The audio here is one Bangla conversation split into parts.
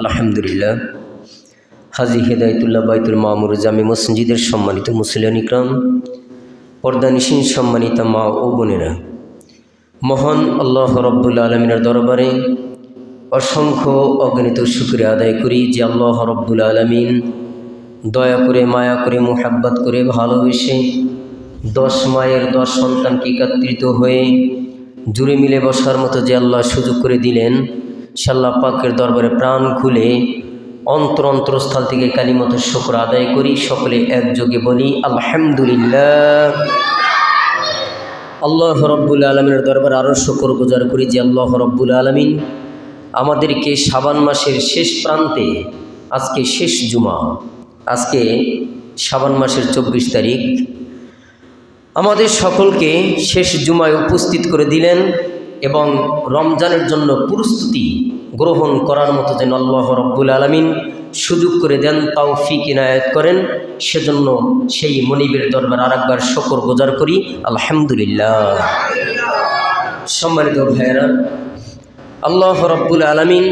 আলহামদুলিল্লাহ। হাজী হেদায়েতুল্লাহ বাইতুল মামুর জামে মসজিদের সম্মানিত মুসলিয়ান ইকরাম, পর্দানিশীন সম্মানিত মা ও বোনেরা, মহান আল্লাহ রব্বুল আলমিনের দরবারে অসংখ্য অগণিত শুকরিয়া আদায় করি যে আল্লাহ রব্বুল আলমিন দয়া করে, মায়া করে, মুহাব্বত করে, ভালোবেসে 10 মায়ের 10 সন্তানকে একত্রিত হয়ে জুড়ে মিলে বসার মতো যে আল্লাহ সুযোগ করে দিলেন, সে আল্লাহ পাকের দরবারে প্রাণ খুলে অন্তরস্থল থেকে কালিমাত শুকর আদায় করি। সকলে একযোগে বলি আলহামদুলিল্লাহ। আল্লাহ রব্বুল আলমিনের দরবারে আরও শুকর গুজার করি যে আল্লাহ রব্বুল আলমিন আমাদেরকে শাবান মাসের শেষ প্রান্তে, আজকে শেষ জুমা, আজকে শাবান মাসের 24 তারিখ, আমাদের সকলকে শেষ জুমায় উপস্থিত করে দিলেন এবং রমজানের জন্য প্রস্তুতি গ্রহণ করার মতো যেন আল্লাহ রব্বুল আলমিন সুযোগ করে দেন, তৌফিক ইনায়াত করেন। সেজন্য সেই মনিবের দরবার আরেকবার শুকর গুজার করি আলহামদুলিল্লাহ। সম্মানিত ভাইয়েরা, আল্লাহ রব্বুল আলমিন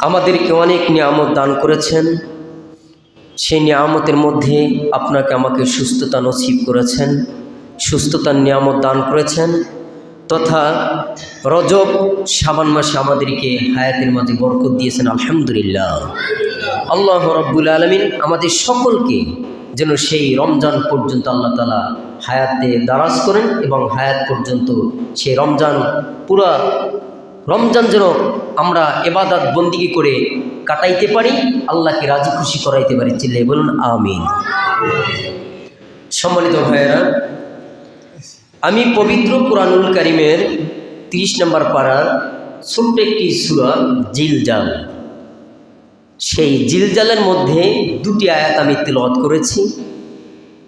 আমাদেরকে অনেক নিয়ামত দান করেছেন। সেই নিয়ামতের মধ্যে আপনাকে আমাকে সুস্থতা নসিব করেছেন, সুস্থতার নিয়ামত দান করেছেন, তথা রজব শাবান মাসে আমাদেরকে হায়াতের মাঝে বরকত দিয়েছেন আলহামদুলিল্লাহ। আল্লাহ রব্বুল আলমিন আমাদের সকলকে যেন সেই রমজান পর্যন্ত আল্লাহ তাআলা হায়াতে দারাজ করেন এবং হায়াত পর্যন্ত সেই রমজান, পুরা রমজান যেন আমরা ইবাদত বন্দিগি করে কাটাইতে পারি, আল্লাহকে রাজি খুশি করাইতে পারি। চিল্লে বলুন আমিন। সম্মানিত ভাইয়েরা, আমি পবিত্র কুরআনুল কারীমের 30 নম্বর পারার ছোট্ট একটি সূরা জিলজাল, সেই জিলজালের মধ্যে 2টি আয়াত আমি তিলাওয়াত করেছি।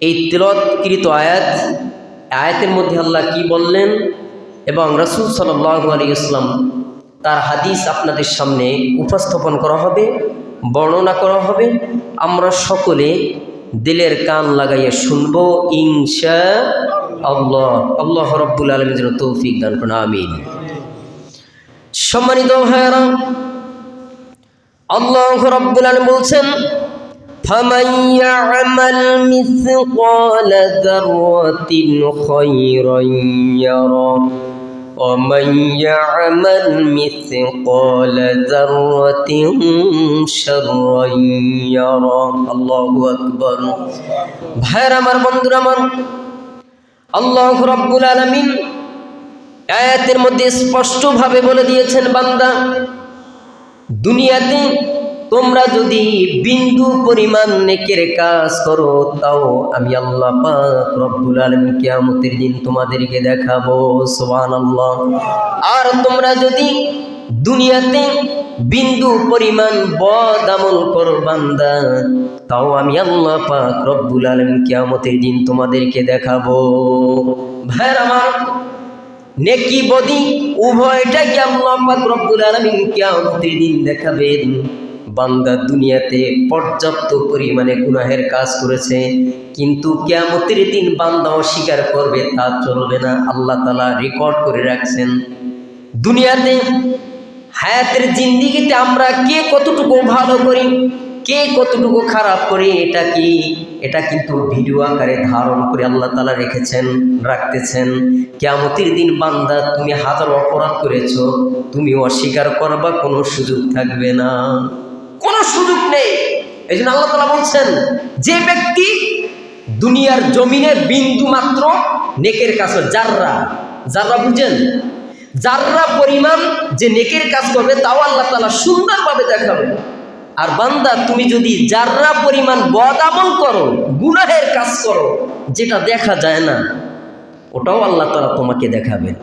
এই তিলাওয়াতকৃত আয়াতের মধ্যে আল্লাহ কি বললেন এবং রাসূল সাল্লাল্লাহু আলাইহি ওয়াসাল্লাম তার হাদিস আপনাদের সামনে উপস্থাপন করা হবে, বর্ণনা করা হবে। আমরা সকলে দিলের কান লাগাইয়া শুনবো ইনশাআল্লাহ। আল্লাহ রব্বুল আলামিন যেন তৌফিক দান করেন, আমিন। সম্মানিত ভাইয়েরা, আল্লাহ রব্বুল আলামিন বলছেন, ফামান ইয়া'মাল মিসকালা যাররাতিন খায়রান ইয়ারা ওয়া মান ইয়া'মাল মিসকালা যাররাতিন শাররান ইয়ারা। আল্লাহু আকবার। ভাইরা আমার, বন্ধুরা আমার, আল্লাহ রাব্বুল আলামিন আয়াতের মধ্যে স্পষ্টভাবে বলে দিয়েছেন, বান্দা, দুনিয়াতে তোমরা যদি বিন্দু পরিমাণ নেকের কাজ করো, তাও আমি আল্লাহ পাক রব্বুল আলামিন কিয়ামতের দিন তোমাদেরকে দেখাবো। সুবহানাল্লাহ। আর তোমরা যদি দুনিয়াতে বিন্দু পরিমাণ বদ আমল করো বান্দা, তাও আমি আল্লাহ পাক রব্বুল আলামিন কিয়ামতের দিন তোমাদেরকে দেখাবো। ভাইরা আমার, নেকি বদি উভয়টাকে আল্লাহ পাক রব্বুল আলামিন কিয়ামতের দিন দেখাবেন। বান্দা দুনিয়াতে পর্যাপ্ত পরিমাণে গুনাহের কাজ করেছে, কিন্তু কিয়ামতের দিন বান্দা অস্বীকার করবে, তা চলবে না। আল্লাহ তাআলা রেকর্ড করে রাখছেন। দুনিয়াতে হায়াতের জিন্দেগিতে আমরা কে কতটুকু ভালো করি, কে কতটুকু খারাপ করি, এটা কিন্তু ভিডিও আকারে ধারণ করে আল্লাহ তাআলা রাখতেছেন। কিয়ামতের দিন বান্দা, তুমি হাজার অপরাধ করেছো, তুমি অস্বীকার করবা, কোনো সুযোগ থাকবে না, কোনো সুযোগ নেই। এই জন্য আল্লাহ তাআলা বলছেন, যে ব্যক্তি দুনিয়ার জমিনে বিন্দু মাত্র নেকের কাজ, জাররা বুঝেন, জাররা পরিমাণ যে নেকের কাজ করবে, তাও আল্লাহ তাআলা সুন্দরভাবে দেখাবে। আর বান্দা, তুমি যদি জাররা পরিমাণ বদ আমল করো, গুনাহের কাজ করো, যেটা দেখা যায় না, ওটাও আল্লাহ তাআলা তোমাকে দেখাবেন।